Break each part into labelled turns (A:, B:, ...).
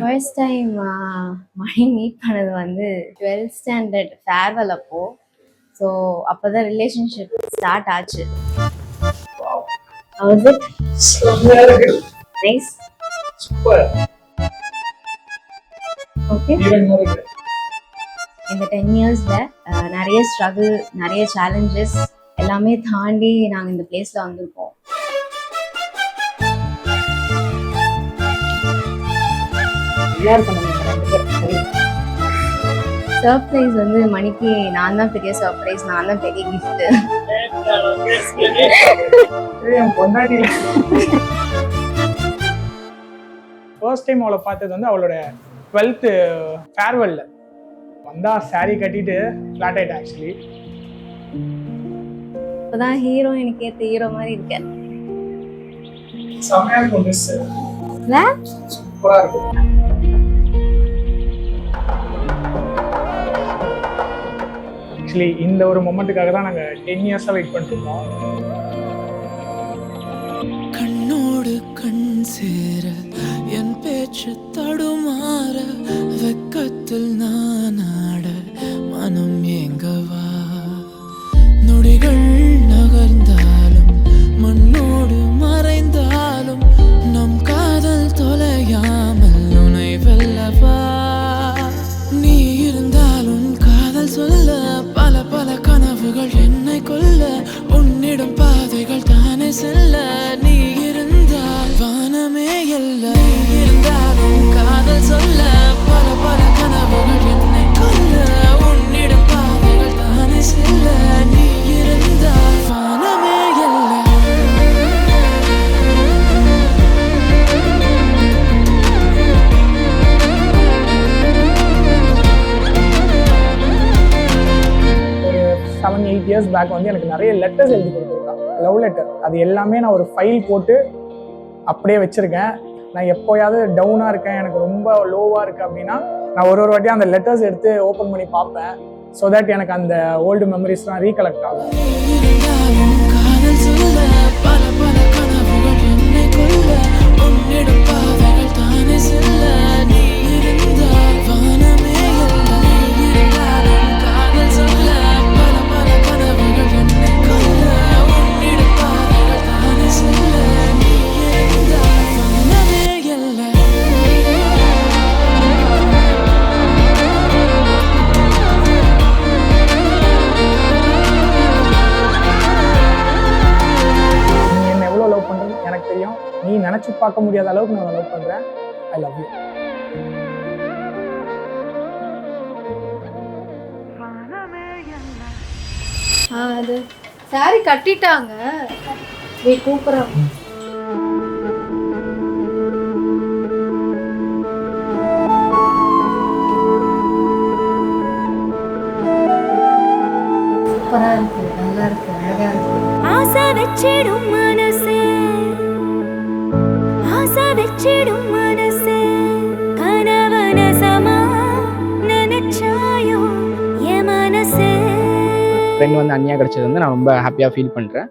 A: First time மணி meet பண்ணது வந்து 12th standard farewell அப்போ. ஸோ அப்போ தான் ரிலேஷன்ஷிப் ஸ்டார்ட் ஆச்சு. How was it? Nice.
B: Super.
A: Okay. இந்த 10 இயர்ஸ்ல நிறைய ஸ்ட்ரகிள், நிறைய சேலஞ்சஸ் எல்லாமே தாண்டி நாங்கள் இந்த பிளேஸ்ல வந்திருக்கோம். சர்ப்ரைஸ் வந்து மணிக்கு நான் தான் பெரிய சர்ப்ரைஸ், நான் தான் பெரிய கிஃப்ட்.
B: ஃபர்ஸ்ட் டைம் அவளை பார்த்தது வந்து அவளோட 12th ஃபேர்வெல்ல வந்தா சாரி கட்டிட்டு ஃபிளாட் ஆயிட்டா. ஆக்சுவலி
A: இப்போதான் ஹீரோ எனக்கு ஏற்ற ஹீரோ மாதிரி இருக்கேன்.
B: செம்மையா இருக்கும் மிஸ். சூப்பரா இருக்கும். ஆக்சுவலி இந்த ஒரு மொமெண்ட்டுக்காக தான் நாங்கள் 10 இயர்ஸாக வெயிட் பண்ணிருக்கோம்.
C: கண்ணோடு கண் சேர என் பேச்சு தடுமாற வெக்கத்தில் நான் ஆட மனம் ஏங்கவா நொடிகள் நகர்ந்தாலும் மண்ணோடு மறைந்தாலும் நம் காதல் தொலையாமல் உனை வெல்லவா நீ இருந்தாலும் காதல் சொல்ல பல பல கனவுகள் என்னை கொல்ல உன்னிடம் பாதைகள் தானே செல்ல நீ இருந்தால் வானமே அல்ல இருந்தாலும் காதல் சொல்ல பல பல கனவுகள் என்னை கொல்ல உன்னிடம் பாதைகள் தானே செல்ல நீ இருந்தால் வானமே அல்ல.
B: ஒரு 7-8 இயர்ஸ் பேக் வந்து எனக்கு நிறைய லெட்டர்ஸ் எழுதி கொடுத்துருக்கான், லவ் லெட்டர். அது எல்லாமே நான் ஒரு ஃபைல் போட்டு அப்படியே வச்சுருக்கேன். நான் எப்போயாவது டவுனாக இருக்கேன், எனக்கு ரொம்ப லோவாக இருக்குது அப்படின்னா நான் ஒரு வாட்டியும் அந்த லெட்டர்ஸ் எடுத்து ஓப்பன் பண்ணி பார்ப்பேன். ஸோ தட் எனக்கு அந்த ஓல்டு மெமரிஸ்லாம் ரீகலெக்ட் ஆகும். நீ நினைச்சு பார்க்க முடியாத அளவுக்கு நான் லவ் பண்றேன். I love you.
D: அது சாரி கட்டிட்டாங்க. கூப்பிடுறோம். சூப்பரா இருக்கு, நல்லா இருக்கு, அழகா இருக்கு.
E: ஆசை வச்சிடும் மனசே, ஆசை வச்சிடும் மனசே, கனவன சமா நினைச்சாயோ என் மனசே.
F: ஃப்ரெண்ட் வந்து அண்ணியா கிடைச்சது வந்து நான் ரொம்ப ஹாப்பியாக ஃபீல் பண்ணுறேன்.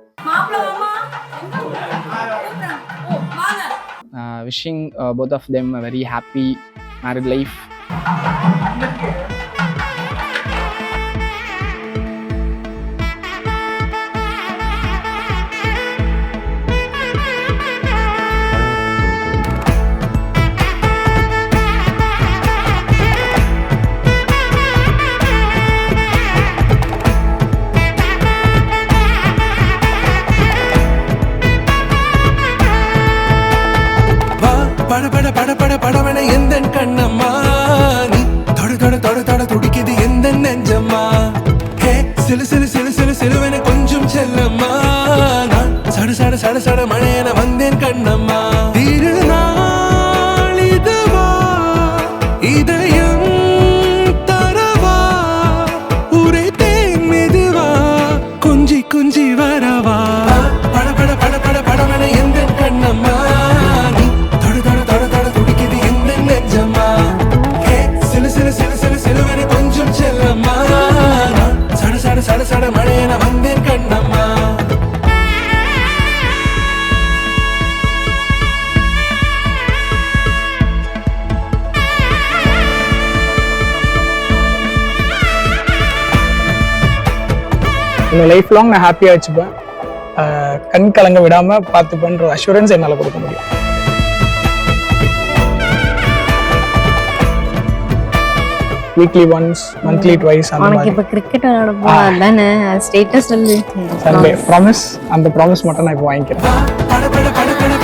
F: Wishing both of them a very happy married life.
C: பட பட பட படவன எந்தன் கண்ணம்மா நீ தொட தொட தொட தொட துடிக்குது எந்த நெஞ்சம்மா ஹே சிலு சிலு சிலு சிலு சிலுவன கொஞ்சம் செல்லம்மா நான் சட சட சட சட மழையன வந்தேன் கண்ணம்மா திருநாள் இதுவா இதயம் தரவா உரைத்தேன் மெதுவா குஞ்சி குஞ்சி வரவா பட பட பட பட படவன எந்தன் கண்ணம்மா சட சட
B: இந்த லைஃப் லாங் நான் ஹாப்பியாக வச்சுப்பேன். கண் கலங்க விடாமல் பார்த்துப்பேன்ற அஷூரன்ஸ் என்னால் கொடுக்க முடியும். வீக்லி ஒன்ஸ், மந்த்லி ட்வைஸ் அந்த
A: உனக்கு
B: மாதிரி.
A: இப்போ கிரிக்கெட் விளையாட போனால் தானே ஸ்டேட்டஸ் சொல்லு.
B: சண்டே ப்ராமிஸ், அந்த ப்ராமிஸ் மட்டும் நான் இப்போ வாங்கிக்கிறேன்.
C: பட பட பட பட